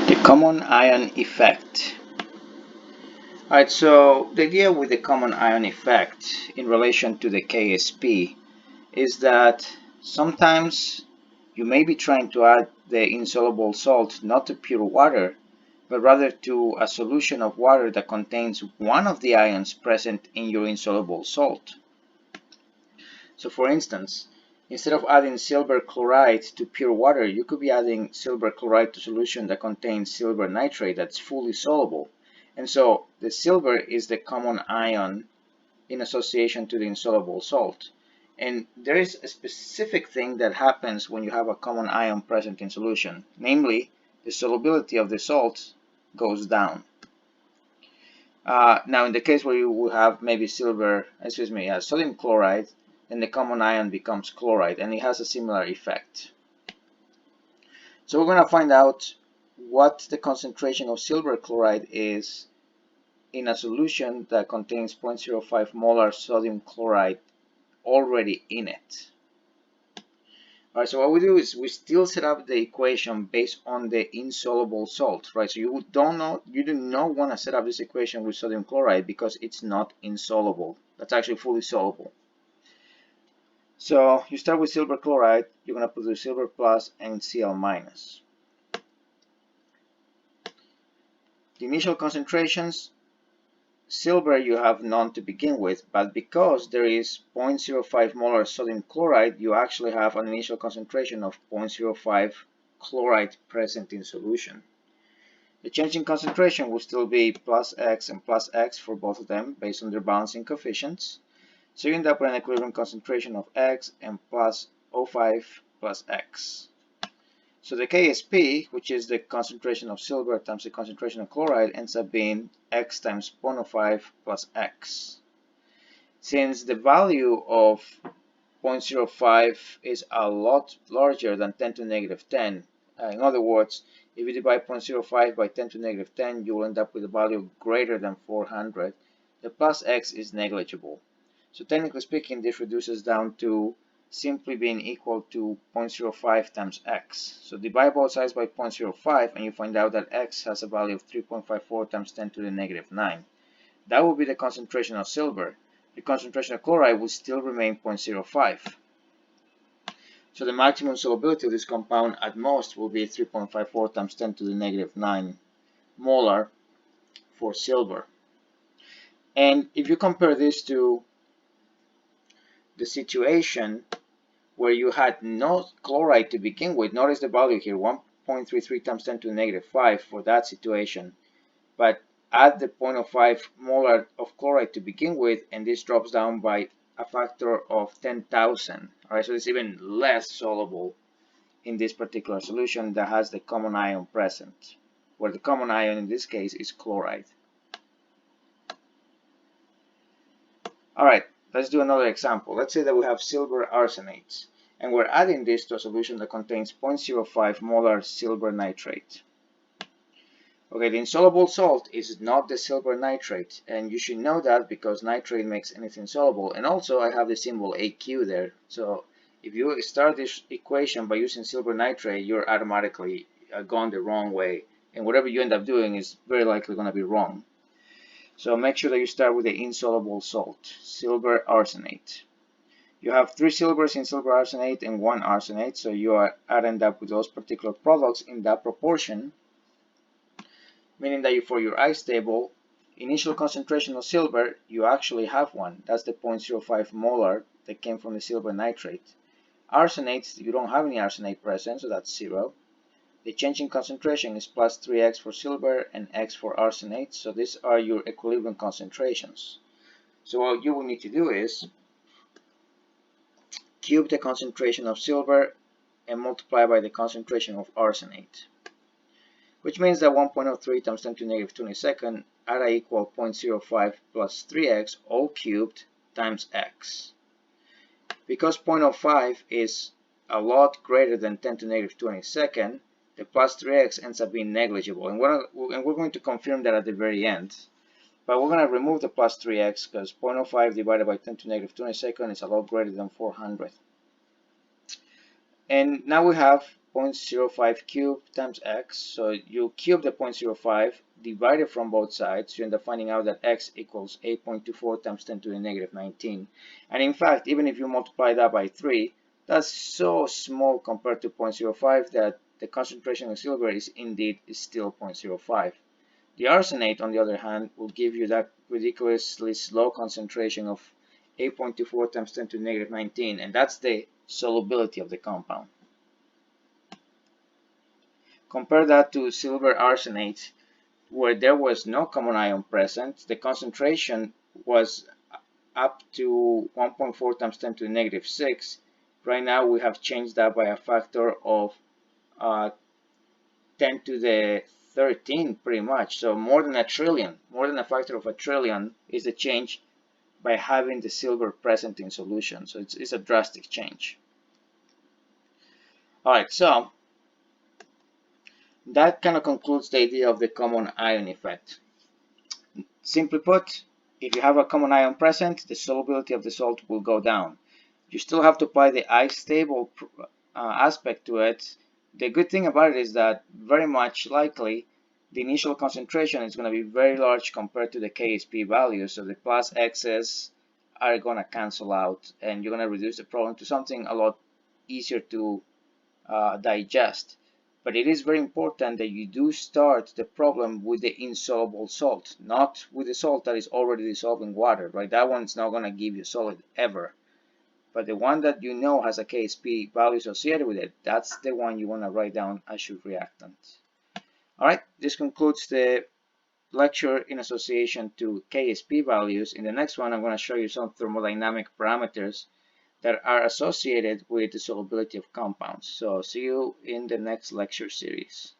The common ion effect. Alright, so the idea with the common ion effect in relation to the KSP is that sometimes you may be trying to add the insoluble salt not to pure water, but rather to a solution of water that contains one of the ions present in your insoluble salt. So for instance, instead of adding silver chloride to pure water, you could be adding silver chloride to solution that contains silver nitrate that's fully soluble. And so the silver is the common ion in association to the insoluble salt. And there is a specific thing that happens when you have a common ion present in solution, namely the solubility of the salt goes down. Now in the case where you will have maybe sodium chloride, then the common ion becomes chloride and it has a similar effect. So we're going to find out what the concentration of silver chloride is in a solution that contains 0.05 molar sodium chloride already in it. Alright, so what we do is we still set up the equation based on the insoluble salt, right? So you do not want to set up this equation with sodium chloride because it's not insoluble. That's actually fully soluble. So you start with silver chloride, you're going to produce silver plus and Cl minus. The initial concentrations, silver you have none to begin with, but because there is 0.05 molar sodium chloride, you actually have an initial concentration of 0.05 chloride present in solution. The change in concentration will still be plus X and plus X for both of them based on their balancing coefficients. So you end up with an equilibrium concentration of X and plus 0.05 plus X. So the KSP, which is the concentration of silver times the concentration of chloride, ends up being X times 0.05 plus X. Since the value of 0.05 is a lot larger than 10 to the negative 10, in other words, if you divide 0.05 by 10 to the negative 10, you will end up with a value greater than 400. The plus X is negligible. So technically speaking, this reduces down to simply being equal to 0.05 times X. So divide both sides by 0.05 and you find out that X has a value of 3.54 times 10 to the negative 9. That will be the concentration of silver. The concentration of chloride will still remain 0.05. So the maximum solubility of this compound at most will be 3.54 times 10 to the negative 9 molar for silver. And if you compare this to the situation where you had no chloride to begin with, notice the value here, 1.33 times 10 to the negative 5 for that situation, but add the 0.05 molar of chloride to begin with, and this drops down by a factor of 10,000. Alright, so it's even less soluble in this particular solution that has the common ion present, where the common ion in this case is chloride. Alright, let's do another example. Let's say that we have silver arsenate, and we're adding this to a solution that contains 0.05 molar silver nitrate. Okay, the insoluble salt is not the silver nitrate, and you should know that because nitrate makes anything soluble. And also I have the symbol AQ there, so if you start this equation by using silver nitrate, you're automatically gone the wrong way, and whatever you end up doing is very likely going to be wrong. So make sure that you start with the insoluble salt, silver arsenate. You have 3 silvers in silver arsenate and 1 arsenate, so you are end up with those particular products in that proportion, meaning that for your ice table, initial concentration of silver, you actually have one. That's the 0.05 molar that came from the silver nitrate. Arsenates, you don't have any arsenate present, so that's 0. The change in concentration is plus 3x for silver and x for arsenate, so these are your equilibrium concentrations. So what you will need to do is cube the concentration of silver and multiply by the concentration of arsenate, which means that 1.03 times 10 to the negative 22nd are equal 0.05 plus 3x all cubed times x. Because 0.05 is a lot greater than 10 to the negative 22nd, the plus 3x ends up being negligible, and we're going to confirm that at the very end. But we're going to remove the plus 3x because 0.05 divided by 10 to the negative 22nd is a lot greater than 400. And now we have 0.05 cubed times x. So you cube the 0.05, divide it from both sides. You end up finding out that x equals 8.24 times 10 to the negative 19. And in fact, even if you multiply that by 3, that's so small compared to 0.05 that the concentration of silver is indeed still 0.05. The arsenate, on the other hand, will give you that ridiculously slow concentration of 8.24 times 10 to the negative 19, and that's the solubility of the compound. Compare that to silver arsenate, where there was no common ion present. The concentration was up to 1.4 times 10 to the negative 6. Right now we have changed that by a factor of 10 to the 13 pretty much. So more than a trillion, more than a factor of a trillion is the change by having the silver present in solution. So it's a drastic change. Alright, so that kind of concludes the idea of the common ion effect. Simply put, if you have a common ion present, the solubility of the salt will go down. You still have to apply the I-stable aspect to it. The good thing about it is that very much likely the initial concentration is going to be very large compared to the KSP value, so the plus X's are going to cancel out and you're going to reduce the problem to something a lot easier to digest. But it is very important that you do start the problem with the insoluble salt, not with the salt that is already dissolved in water, right? That one's not going to give you solid ever. But the one that you know has a KSP value associated with it, that's the one you want to write down as your reactant. Alright, this concludes the lecture in association to KSP values. In the next one, I'm going to show you some thermodynamic parameters that are associated with the solubility of compounds. So see you in the next lecture series.